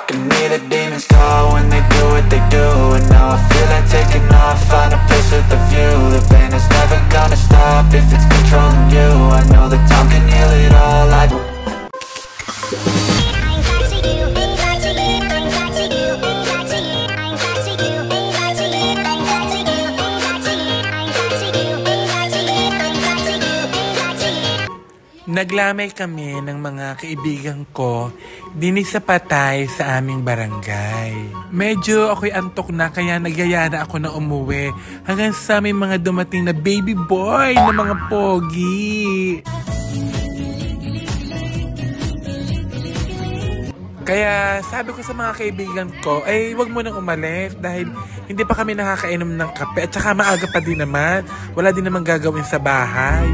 can hear the demons call when they do what they do. And now I feel like taking off, find a place with a view. The pain is never gonna stop if it's controlling you. I know that time can heal it all. Naglamay kami ng mga kaibigan ko din sa patay sa aming barangay. Medyo ako'y antok na kaya nagyaya na ako na umuwi hanggang sa may mga dumating na baby boy na mga pogi. Kaya sabi ko sa mga kaibigan ko, ay wag mo nang umalis dahil hindi pa kami nakakainom ng kape at saka maaga pa din naman. Wala din naman gagawin sa bahay.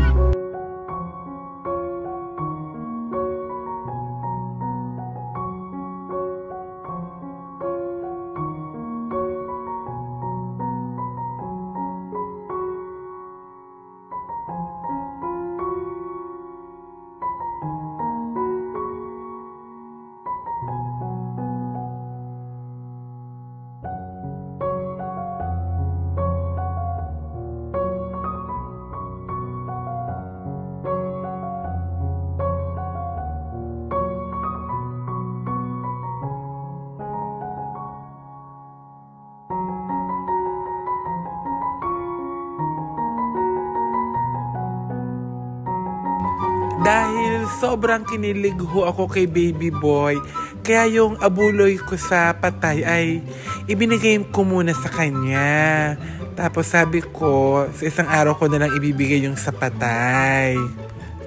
Dahil sobrang kinilig ho ako kay baby boy, kaya yung abuloy ko sa patay ay ibinigay ko muna sa kanya. Tapos sabi ko, sa isang araw ko na lang ibibigay yung sa patay.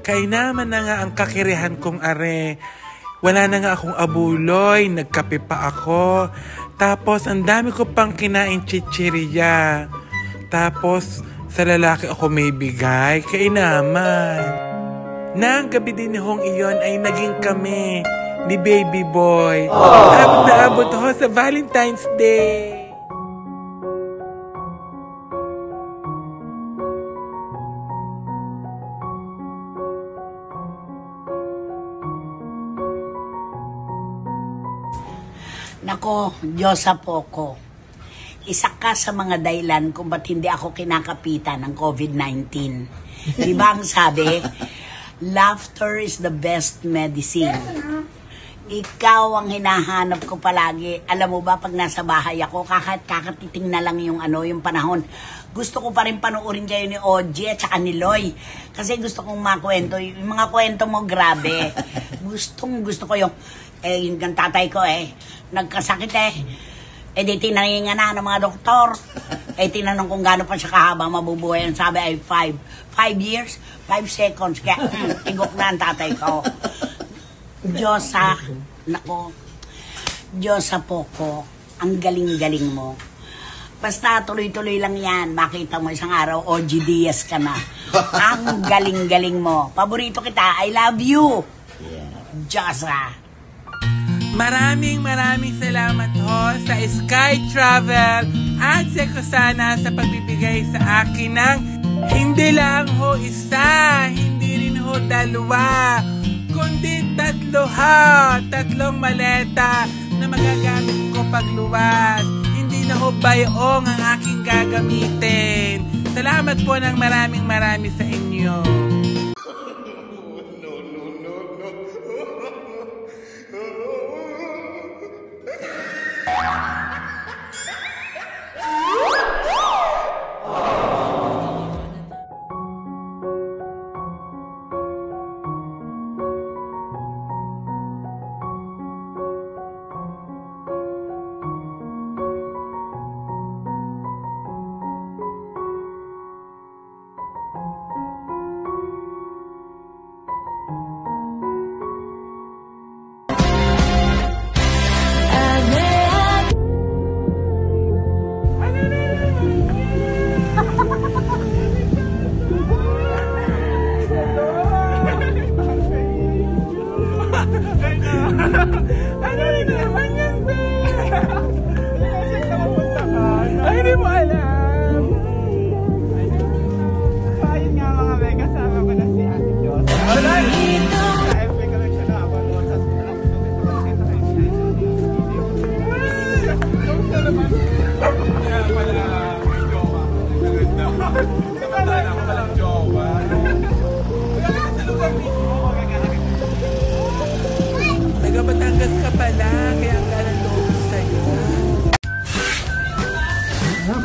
Kaya naman na nga ang kakirihan kong are. Wala na nga akong abuloy, nagkape pa ako. Tapos ang dami ko pang kinain chichirya. Tapos sa lalaki ako may bigay, kaya naman. Nang gabi din hong iyon ay naging kami ni baby boy. Abot na abot ho sa Valentine's Day. Nako, Diyosa Poco. Isa ka sa mga dahilan kung ba't hindi ako kinakapitan ng COVID-19. Di ba ang sabi? Laughter is the best medicine. Ikaw ang hinahanap ko palagi. Alam mo ba, pag nasa bahay ako, kakatiting na lang yung panahon. Gusto ko pa rin panoorin kayo ni Ogie at saka ni Loy. Kasi gusto kong makwento. Yung mga kwento mo, grabe. Gusto ko yung tatay ko nagkasakit di tinahinga na ng mga doktor. Tinanong kung gaano pa siya kahaba mabubuhay. Ang sabi ay 5 years, 5 seconds. Kaya tigok na ang tatay ko. Diyosa, nako, Diyosa Poco, ang galing-galing mo. Basta tuloy-tuloy lang yan. Makita mo isang araw, OG Diaz ka na. Ang galing-galing mo. Paborito kita, I love you. Diyosa. Maraming salamat ho sa Sky Travel at sa Kusana sa pagbibigay sa akin ng hindi lang ho isa, hindi rin ho dalawa, kundi tatlong maleta na magagamit ko pagluwas. Hindi na ho bayong ang aking gagamitin. Salamat po ng marami sa inyo.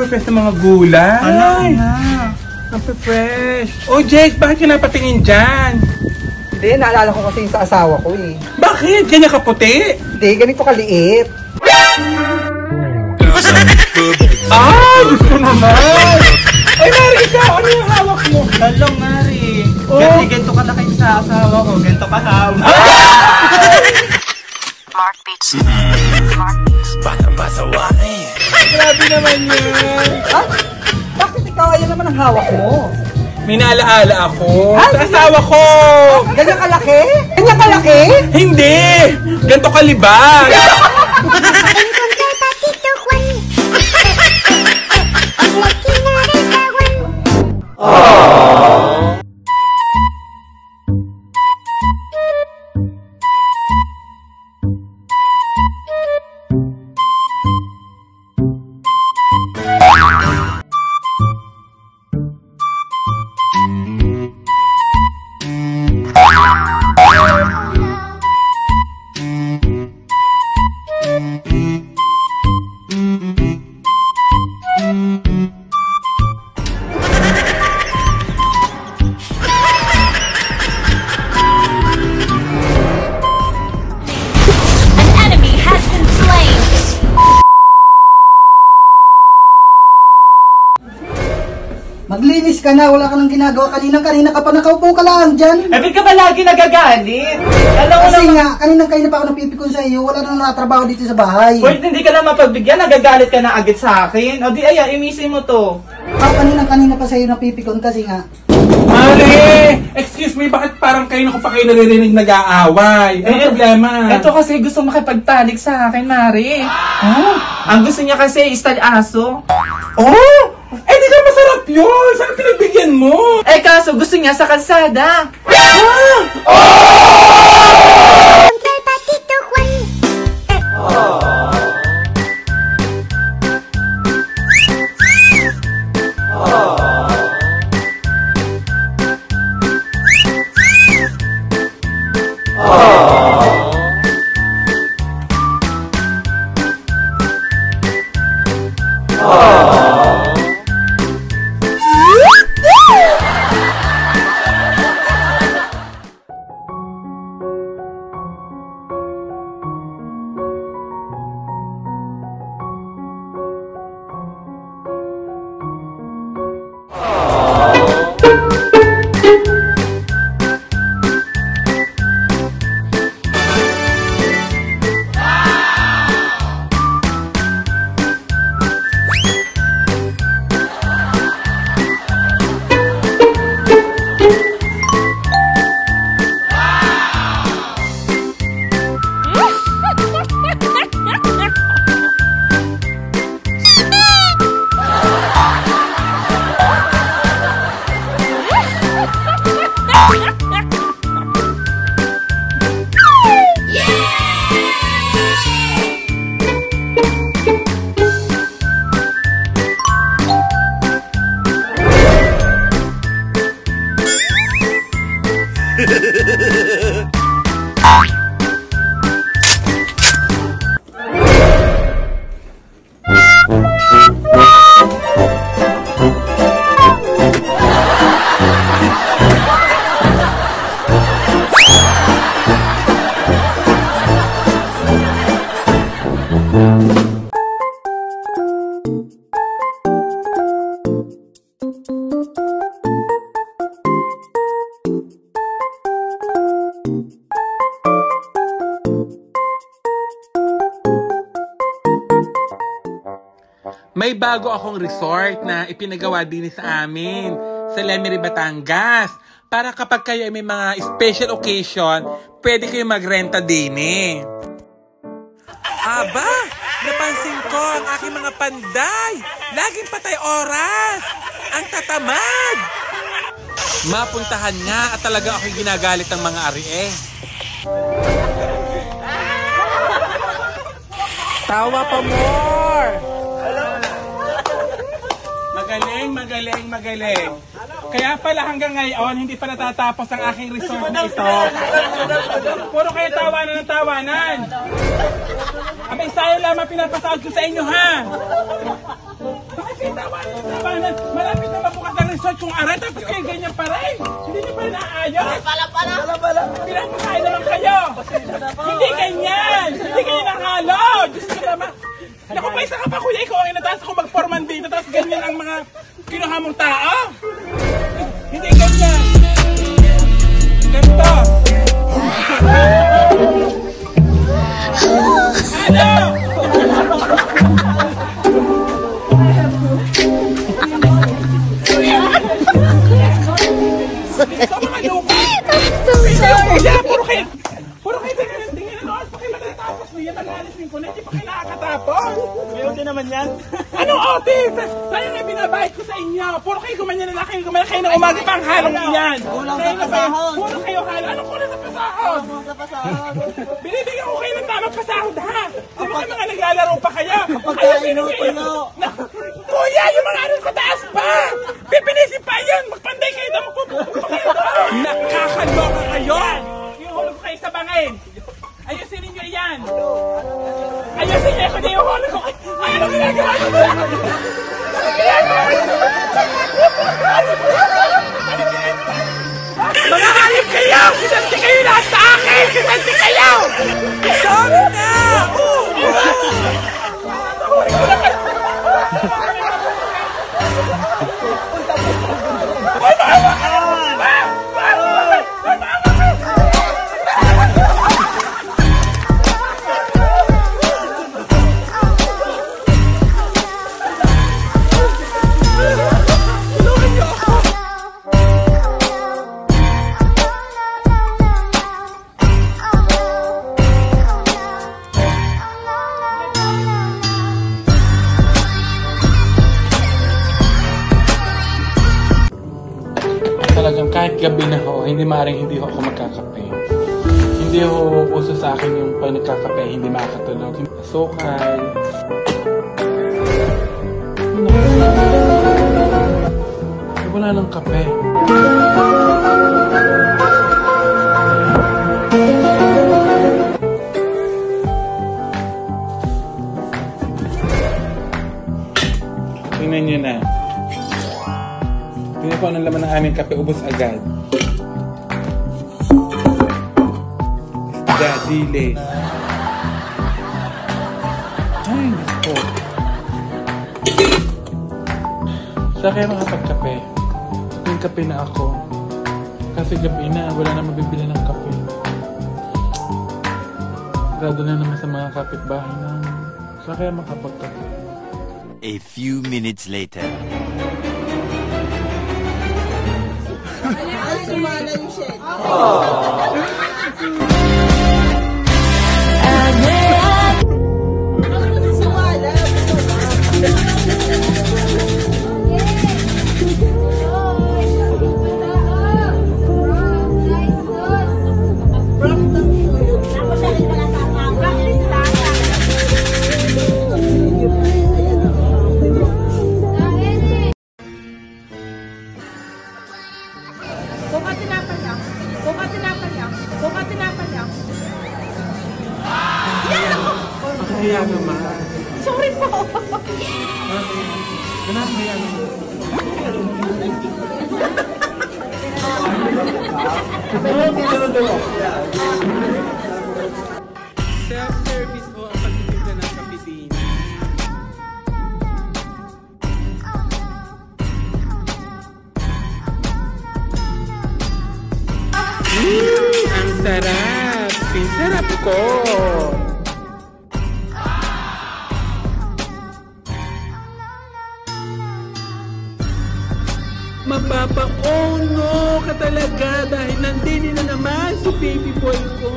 fresh ng mga gulay. Ang fresh. Oh, Jake, bakit ka napatingin dyan? Hindi, naalala ko kasi yung sa asawa ko eh. Bakit? Ganyan ka puti? Hindi, ganito kaliit. Gusto naman! Ay, Mari, ikaw, ano yung hawak mo? Talong, Mari. Oh. Kasi ganito ka na kayo sa asawa ko. Ganito ka hawak. Mark Beats. Mark Beats. Grabe naman yun. Ah? Bakit ikaw? Ayan naman ang hawak mo. May naalaala ako. Sa asawa ko! Ganyan kalaki? Ganyan kalaki? Hindi! Ganto kalibag! Maglinis ka na, wala ka nang ginagawa. Kanina ka pa nakaupo ka lang dyan. Eh, ba't ka ba lagi nagagalit? Alam mo Kasi naman, nga, kanina pa ako napipikon sa iyo. Wala nang natrabaho dito sa bahay. pwede hindi ka lang mapagbigyan, nagagalit ka na agad sa akin. O di, ayan, imisin mo to. Kanina pa sa iyo napipikon kasi nga. Mari! Excuse me, bakit parang kayo na ko pa kayo naririnig nag-aaway? Ano problema? Ito kasi gusto makipagpanik sa akin, Mari. Oh, ang gusto niya kasi style aso. Oh! Eh, di na masarap yun! Saan pinagbigyan mo? Eh, kaso gusto niya sa kalsada. May bago akong resort na ipinagawa din sa amin sa Lemery, Batangas. Para kapag kayo ay may mga special occasion, pwede kayo magrenta din eh. Aba, napansin ko ang aking mga panday. Laging patay oras. Ang tatamad. Mapuntahan nga at talaga ako'y ginagalit ng mga ari-eh. Tawa pa more! Magaling. Kaya pala hanggang ngayon, hindi pa natatapos ang aking resort na ito. Puro kayo tawanan ng tawanan. Abay, sayo lamang pinapasahod ko sa inyo, ha? Bakit kong aral, tapos kayo ganyan pa rin. Hindi niyo pa rin naayos. Pala. Pinapakain naman kayo. Hindi ganyan. Hindi kayo nakalo. Diyos ko naman. Naku pa, isa ka pa kuya, ikaw ang inataas ako magporman dito, tapos ganyan ang mga kinuha mong tao. Hindi ganyan. Ganito. Ano? Ikaw mga lupa. Puro kayo tingin na noon. Pakay matatapos niya. Nalalisin ko na. Hindi pa kayo nakakatapos. May OT naman yan. Anong OT? Tayo na binabahit ko sa inyo. Puro kayo gumanyan na kayo. Gumanyan kayo ng umaga pang halong yan. Kulang sa pasahod. Puro kayo halo. Anong kulang sa pasahod? Binibigyan ko kayo ng tamang pasahod ha. Di ba kayo mga naglalaro pa kayo? Kapag kayo inutulo. Kuya, yung mga ano sa taas pa! Pipinisin pa yun! Magpanday kayo na magpupunta kayo doon! Nakakaloka kayo! Iuhulog kayo sa bangin! Ayusin ninyo yan! Ayusin niyo! Kundi iuhulog ko kayo! Ay, ano ginagawa nyo? Ano ginagawa nyo? Mga hayop kayo! Kisanti kayo lahat sa akin! Kisanti kayo! Sorry na! Talagang kahit gabi na ho, hindi ho ako magkakape. Hindi ho uso sa akin yung pag nagkakape, hindi makakatulog. Asukal. Wala ng kape. Tingnan nyo na. Tingnan ko anong laman ng aming kape, ubos agad. Isda, dili. Ay, gusto. Saan kaya makapagkape? Yung kape na ako. Kasi gabi na, wala na mabibili ng kape. Grado na naman sa mga kapitbahay na. Saan kaya makapagkape? A few minutes later. Sumalan siya. Kaya naman. Sorry po. Kaya naman. Self-service o ang pagtitinda ng kape din. Ang sarap! Sarap ko! Mapapa-ono ka talaga dahil nandini na naman si baby boy ko.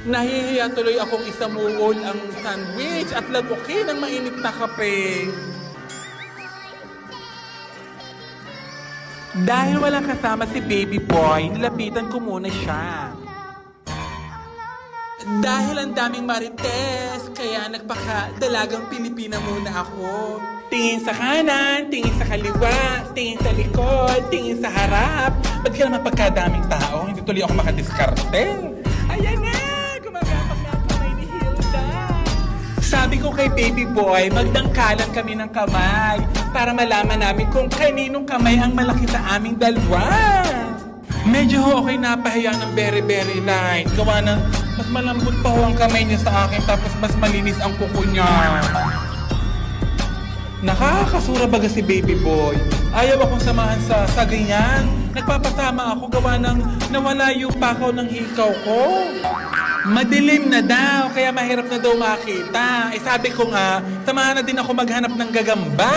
Nahihiya tuloy akong isamuol ang sandwich at lagukin ng mainit na kape. Dahil walang kasama si baby boy, nilapitan ko muna siya. Dahil ang daming marites, kaya nagpaka-dalagang Pilipina muna ako. Tingin sa kanan, tingin sa kaliwa, tingin sa likod, tingin sa harap. Ba't ka naman pagkadaming tao? Hindi tuloy ako makadiskarte. Ayan na! Gumagapag na kamay ni Hilda. Sabi ko kay baby boy, magdangkalan kami ng kamay para malaman namin kung kaninong kamay ang malaki sa aming dalawa. Medyo ho ako'y napahiya ng very light. Gawa ng mas malambot pa ho ang kamay niya sa akin tapos mas malinis ang kuko niya. Nakakasura baga si baby boy. Ayaw akong samahan sa ganyan. Nagpapasama ako gawa ng nawala yung pakaw ng hikaw ko. Madilim na daw, kaya mahirap na daw makita. Eh sabi ko nga, samahan na din ako maghanap ng gagamba.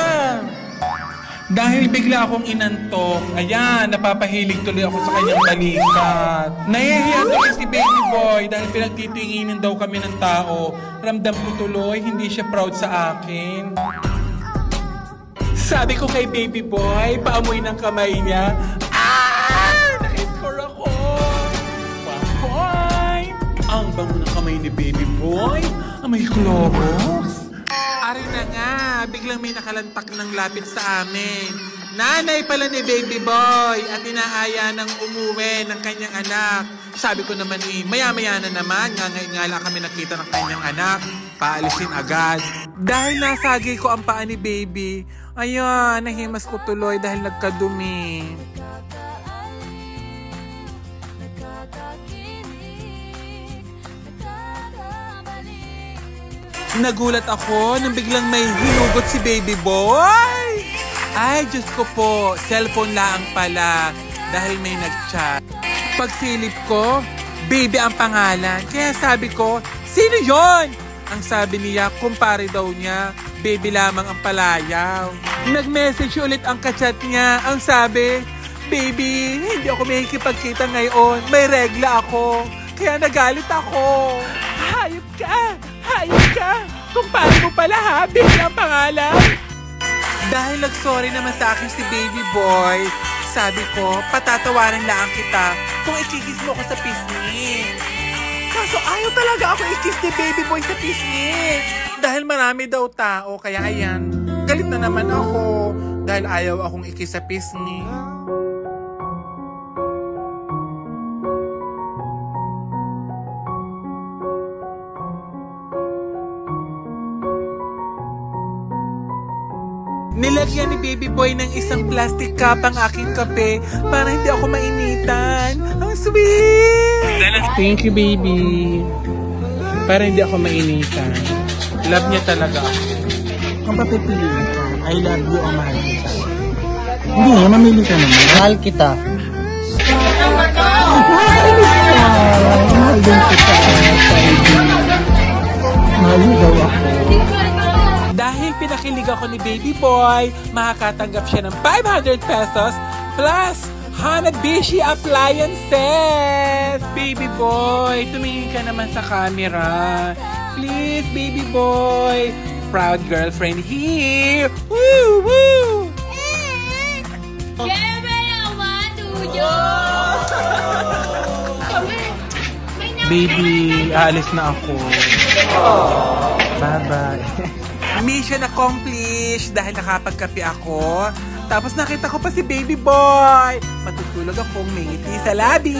Dahil bigla akong inantok, ayan, napapahilig tuloy ako sa kanyang balikat. Nahihiya tuloy si baby boy dahil pinagtitinginin daw kami ng tao. Ramdam ko tuloy, hindi siya proud sa akin. Sabi ko kay baby boy, paamoy ng kamay niya. Nakiscore ako! 1 point! Ang bango ng kamay ni baby boy, may Clorox. Ari na nga, biglang may nakalantak ng lapit sa amin. Nanay pala ni baby boy at inaaya ng umuwi ng kanyang anak. Sabi ko naman maya-maya na naman, ngala kami nakita ng kanyang anak. Paalisin agad. Dahil nasagi ko ang paa ni baby, ayan, nahimas ko tuloy dahil nagkadumi. Nagulat ako nang biglang may hinugot si baby boy. Ay, Diyos ko po, cellphone lang pala dahil may nag-chat. Pagsilip ko, baby ang pangalan. Kaya sabi ko, sino yon? Ang sabi niya, kumpare daw niya, baby lamang ang palayaw. Nag-message ulit ang kachat niya. Ang sabi, baby, hindi ako makikipagkita ngayon. May regla ako. Kaya nagalit ako. Hayop ka! Hayop ka! Kumpare mo pala ha, baby ang pangalan. Dahil nag-sorry naman sa akin si baby boy, sabi ko, patatawarin lang kita kung ikikis mo ko sa pisngi. Kaso ayaw talaga ako ikis ni baby boy sa pisngi. Dahil marami daw tao, kaya ayan, galit na naman ako dahil ayaw akong ikis sa pisngi. Nilagyan ni baby boy ng isang plastic cup ang aking kape para hindi ako mainitan. Ang sweet! Thank you, baby. Para hindi ako mainitan. Love niya talaga ako. Kung papipiliin ka, I love you o mahal kita. Hindi, mamili ka naman. Mahal kita. Mahal din kita. Mahal daw ako. Dahil pinakilig ako ni baby boy, makakatanggap siya ng 500 pesos plus Hanabishi appliances. Baby boy, tumingin ka naman sa camera. Please, baby boy. Proud girlfriend here. Woo! Woo! Baby, aalis na ako. Bye-bye. Mission accomplished dahil nakapagkape ako. Tapos nakita ko pa si baby boy. Matutulog akong may ngiti sa labi.